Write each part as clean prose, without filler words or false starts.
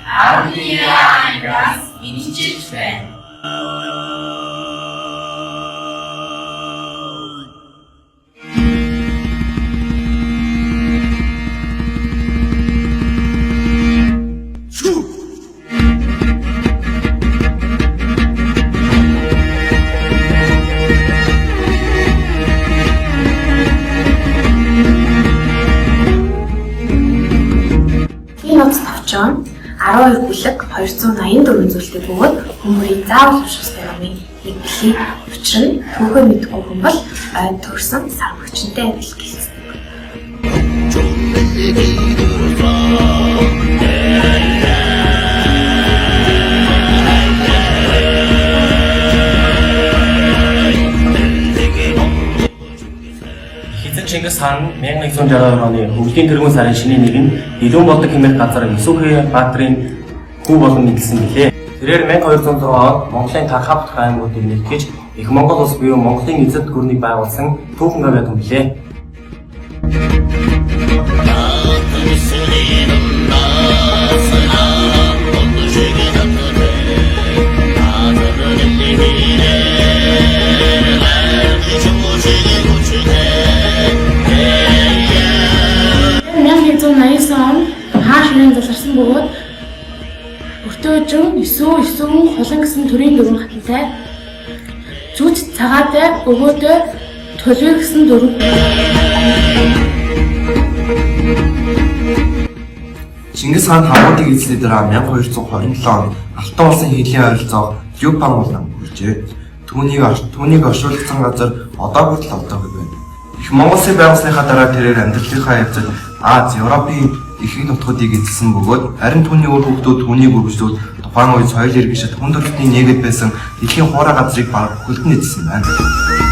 Авдия ангаас мэдчилж байна. Тавчон 12 бүлэг 284 зүйлтэй бөгөөд хүмүүрийн заавал унших ёстой номын нэг бэлгийг учир нь түүхээ мэдгүй хүн бол ойн төрсөн сар хүчнтэй адил гэлцдэг. Чингис хаан 1162 оны Өвлийн тэргүүн сарын шинэ нэгэнд Илүүн болдог хэмээх газар Исүхэ баатрын хүү болон нэрлсэн гэлээ. Тэрээр 1206 онд Монголын Тархавт аймагуудыг нэгтгэж Их Монгол улс буюу Монголын эзэд гүрнийг байгуулсан түүхэн аваад хүмлээ. Хаашрын заларсан бөгөөд өртөөжин 9 холон гэсэн төрийн дөрвөн хатантай зүж цагаатай өгөөдөө төлөв гэсэн дөрвөн. Чингис хаан хамаатыг эзлэдэр 1227 онд Алтан улсын хилийн ойролцоог Юпан болон хүрчээ. Түүнийг оршуулгдсан газар одоо хүртэл одоогүй байна. Их Монгол улсын байгуулсныхаа дараа тэрээр амьдралынхаа явцад Аз, Европын ихэнх нутгуудыг эзэлсэн бөгөөд харин түүний үр хүүхдүүд түүнийг үргэлжлүүлж тухайн үед соёл иргэншилт хүнд төрөлтний нэгэд байсан дэлхийн хуурай газрыг бараг бүхэлд нь эзэлсэн байна.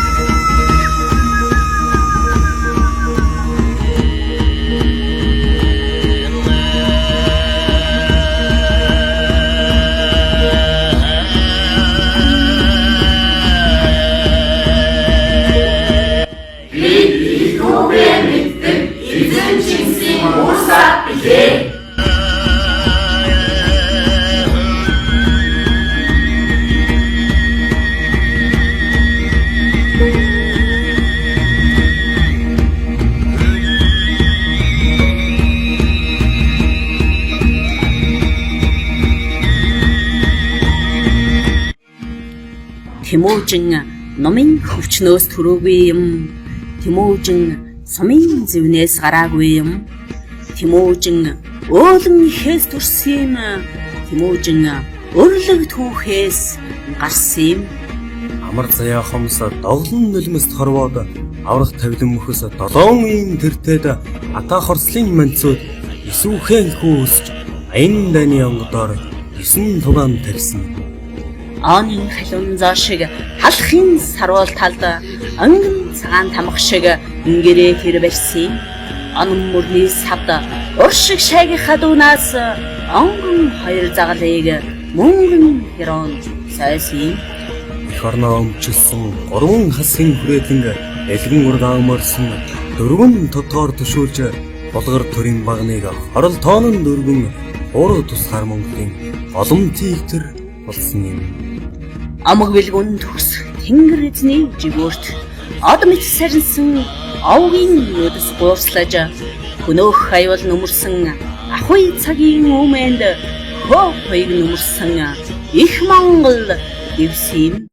Тэмүүжин номын хөвчнөөс төрөөгүй юм. Тэмүүжин сумын зэвнээс гараагүй юм. Тэмүүжин өөлөн ихээс төрсөн юм. Тэмүүжин өрлөг түүхээс гарсан юм. Амар заяа хомс доглон нулимс хорвоод аврах тавилан мөхөс 7 үеийн тэртээд атаа хорслын манцууд Исүхэн хүү өсч аян дайны онгодоор 9 тугаан тарьсан. Оны халуун зоо шиг халахын сарвал талд анган цагаан тамх шиг ингэрээ тэр барьсан. Онон мөрний савд уршиг шайгийнхаа дуунаас онгон хоёр загалыг мөнгөн херон сайсан. Их орноо өмчлсөн 3 хасын хүрээлэн элгэн ургаан морсон 4 тодгоор төшөөлж болгор төрийн багныг хорол тоонон дөрвөн уруу тусгаар Монголын голом тигтэр болсон юм. Амаг бэлгүн төгс тэнгэр эзний жигүүрт од мэт сарнсан овгийн өдөс гуурслаж хөнөөх хайвал нүмерсэн ахуй цагийн өмнөд хөөг нөмөрсөн Их Монгол гэвсэм.